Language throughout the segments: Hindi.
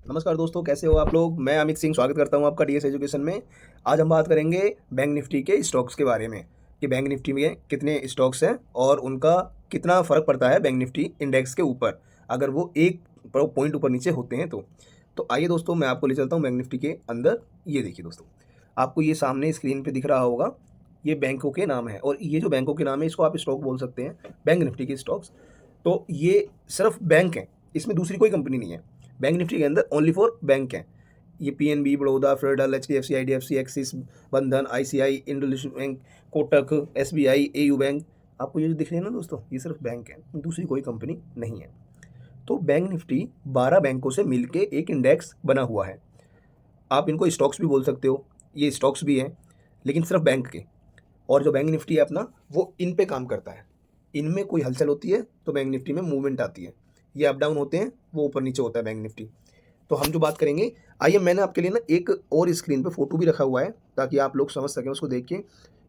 नमस्कार दोस्तों, कैसे हो आप लोग। मैं अमित सिंह स्वागत करता हूं आपका डीएस एजुकेशन में। आज हम बात करेंगे बैंक निफ्टी के स्टॉक्स के बारे में कि बैंक निफ्टी में कितने स्टॉक्स हैं और उनका कितना फ़र्क पड़ता है बैंक निफ्टी इंडेक्स के ऊपर अगर वो एक पॉइंट ऊपर नीचे होते हैं तो आइए दोस्तों, मैं आपको ले चलता हूँ बैंक निफ्टी के अंदर। ये देखिए दोस्तों, आपको ये सामने स्क्रीन पर दिख रहा होगा, ये बैंकों के नाम है और ये जो बैंकों के नाम है इसको आप स्टॉक बोल सकते हैं, बैंक निफ्टी के स्टॉक्स। तो ये सिर्फ बैंक हैं, इसमें दूसरी कोई कंपनी नहीं है। बैंक निफ्टी के अंदर ओनली फॉर बैंक हैं। ये PNB, Baroda, Federal, HDFC, IDFC, Axis, Bandhan, ICI, IndusInd bank, Kotak, SBI, AU bank. आपको ये जो दिख रहे हैं ना दोस्तों, ये सिर्फ बैंक हैं, दूसरी कोई कंपनी नहीं है। तो बैंक निफ्टी 12 बैंकों से मिलके एक इंडेक्स बना हुआ है। आप इनको स्टॉक्स भी बोल सकते हो, ये स्टॉक्स भी हैं लेकिन सिर्फ बैंक के। और जो बैंक निफ्टी है अपना, वो इन पे काम करता है। इनमें कोई हलचल होती है तो बैंक निफ्टी में मूवमेंट आती है। ये अप डाउन होते हैं, वो ऊपर नीचे होता है बैंक निफ्टी। तो हम जो बात करेंगे, आइए मैंने आपके लिए ना एक और स्क्रीन पे फ़ोटो भी रखा हुआ है ताकि आप लोग समझ सकें उसको देख के।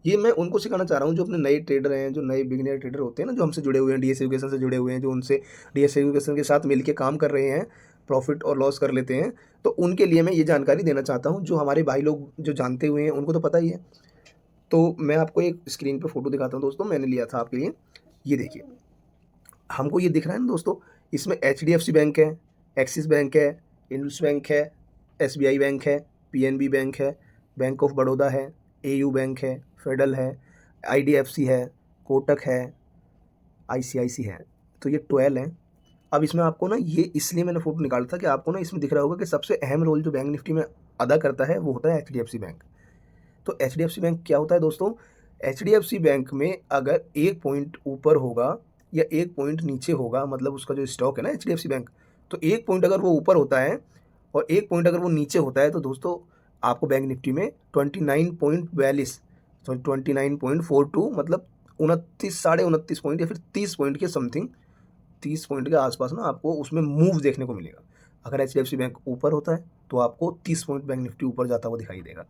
ये मैं उनको सिखाना चाह रहा हूँ जो अपने नए ट्रेडर हैं, जो नए बिगिनर ट्रेडर होते हैं ना, जो हमसे जुड़े हुए हैं, डीएस एजुकेशन से जुड़े हुए हैं, जो उनसे डीएस एजुकेशन के साथ मिलके काम कर रहे हैं, प्रॉफिट और लॉस कर लेते हैं। तो उनके लिए मैं ये जानकारी देना चाहता हूँ। जो हमारे भाई लोग जो जानते हुए हैं उनको तो पता ही है। तो मैं आपको एक स्क्रीन पे फ़ोटो दिखाता हूँ दोस्तों, मैंने लिया था आपके लिए। ये देखिए, हमको ये दिख रहा है ना दोस्तों, इसमें एचडीएफसी बैंक है, एक्सिस बैंक है, इंडस बैंक है, एसबीआई बैंक है, पीएनबी बैंक है, बैंक ऑफ बड़ौदा है, एयू बैंक है, फेडरल है, आईडीएफसी है, कोटक है, आईसीआईसी है। तो ये 12 हैं। अब इसमें आपको ना, ये इसलिए मैंने फ़ोटो निकाला था कि आपको ना इसमें दिख रहा होगा कि सबसे अहम रोल जो बैंक निफ्टी में अदा करता है वो होता है एचडीएफसी बैंक। तो एचडीएफसी बैंक क्या होता है दोस्तों? एचडीएफसी बैंक में अगर 1 पॉइंट ऊपर होगा या 1 पॉइंट नीचे होगा, मतलब उसका जो स्टॉक है ना एचडीएफसी बैंक, तो 1 पॉइंट अगर वो ऊपर होता है और 1 पॉइंट अगर वो नीचे होता है तो दोस्तों आपको बैंक निफ्टी में 29.42, सॉरी 29.42, मतलब 29, साढ़े 29 पॉइंट या फिर 30 पॉइंट के समथिंग, 30 पॉइंट के आसपास ना आपको उसमें मूव देखने को मिलेगा। अगर एचडीएफसी बैंक ऊपर होता है तो आपको 30 पॉइंट बैंक निफ्टी ऊपर जाता हुआ दिखाई देगा,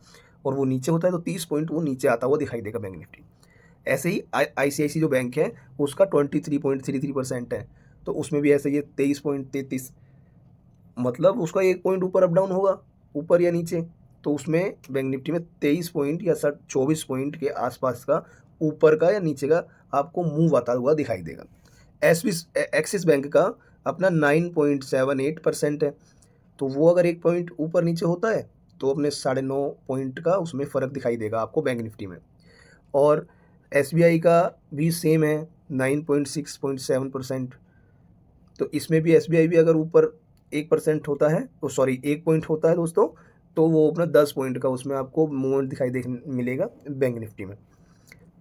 और वो नीचे होता है तो 30 पॉइंट वो नीचे आता हुआ दिखाई देगा बैंक निफ्टी। ऐसे ही आईसीआईसी जो बैंक है उसका 23.33% है, तो उसमें भी ऐसे ही 23.33, मतलब उसका 1 पॉइंट ऊपर अप डाउन होगा, ऊपर या नीचे। तो उसमें बैंक निफ्टी में 23 पॉइंट या 24 पॉइंट के आसपास का ऊपर का या नीचे का आपको मूव आता हुआ दिखाई देगा। एक्सिस बैंक का अपना 9.78% है, तो वो अगर 1 पॉइंट ऊपर नीचे होता है तो अपने 9.5 पॉइंट का उसमें फ़र्क दिखाई देगा आपको बैंक निफ्टी में। और एसबीआई का भी सेम है, 9.6.7%। तो इसमें भी एसबीआई भी अगर ऊपर 1% होता है, तो सॉरी 1 पॉइंट होता है दोस्तों, तो वो अपना 10 पॉइंट का उसमें आपको मूवमेंट दिखाई देखने मिलेगा बैंक निफ्टी में।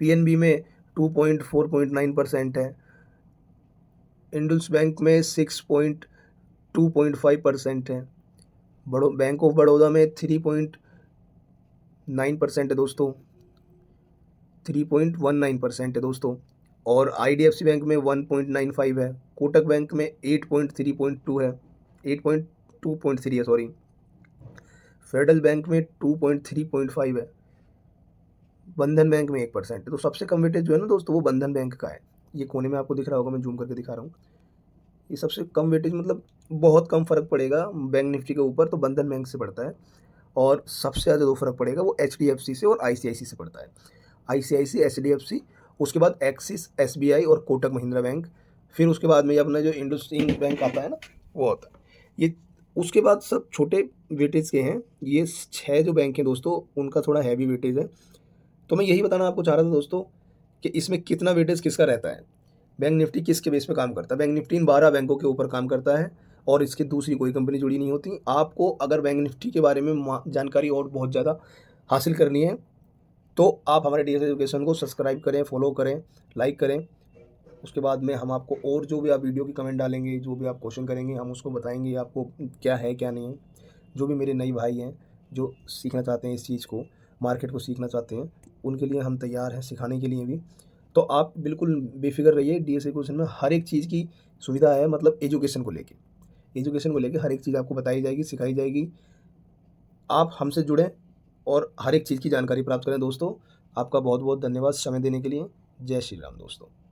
पीएनबी में 2.4.9% है, इंडस बैंक में 6.2.5% है, बड़ो बैंक ऑफ बड़ौदा में 3.9% है दोस्तों, 3.19% है दोस्तों। और आईडीएफसी बैंक में 1.95 है, कोटक बैंक में 8.3.2 है, 8.2.3 है सॉरी, फेडरल बैंक में 2.3.5 है, बंधन बैंक में 1% है। तो सबसे कम वेटेज जो है ना दोस्तों, वो बंधन बैंक का है। ये कोने में आपको दिख रहा होगा, मैं जूम करके दिखा रहा हूँ। ये सबसे कम वेटेज, मतलब बहुत कम फ़र्क पड़ेगा बैंक निफ्टी के ऊपर तो बंधन बैंक से पड़ता है, और सबसे ज़्यादा जो फ़र्क पड़ेगा वो एचडीएफसी से और आईसीआईसी से पड़ता है। आईसीआईसी, एचडीएफसी, उसके बाद एक्सिस, एसबीआई और कोटक महिंद्रा बैंक, फिर उसके बाद में ये अपना जो इंडसइंड बैंक आता है ना, वो आता है। ये उसके बाद सब छोटे वेटेज के हैं। ये 6 जो बैंक हैं दोस्तों, उनका थोड़ा हैवी वेटेज है। तो मैं यही बताना आपको चाह रहा था दोस्तों कि इसमें कितना वेटेज किसका रहता है, बैंक निफ्टी किसके बेस पे काम करता है। बैंक निफ्टी इन 12 बैंकों के ऊपर काम करता है और इसकी दूसरी कोई कंपनी जुड़ी नहीं होती। आपको अगर बैंक निफ्टी के बारे में जानकारी और बहुत ज़्यादा हासिल करनी है तो आप हमारे डीएस एजुकेशन को सब्सक्राइब करें, फॉलो करें, लाइक करें। उसके बाद में हम आपको और जो भी आप वीडियो की कमेंट डालेंगे, जो भी आप क्वेश्चन करेंगे, हम उसको बताएंगे आपको क्या है क्या नहीं है। जो भी मेरे नए भाई हैं जो सीखना चाहते हैं इस चीज़ को, मार्केट को सीखना चाहते हैं, उनके लिए हम तैयार हैं सिखाने के लिए भी। तो आप बिल्कुल बेफिक्र रहिए, डीएस एजुकेशन में हर एक चीज़ की सुविधा है, मतलब एजुकेशन को लेके हर एक चीज़ आपको बताई जाएगी, सिखाई जाएगी। आप हमसे जुड़ें और हर एक चीज़ की जानकारी प्राप्त करें दोस्तों। आपका बहुत बहुत धन्यवाद समय देने के लिए। जय श्री राम दोस्तों।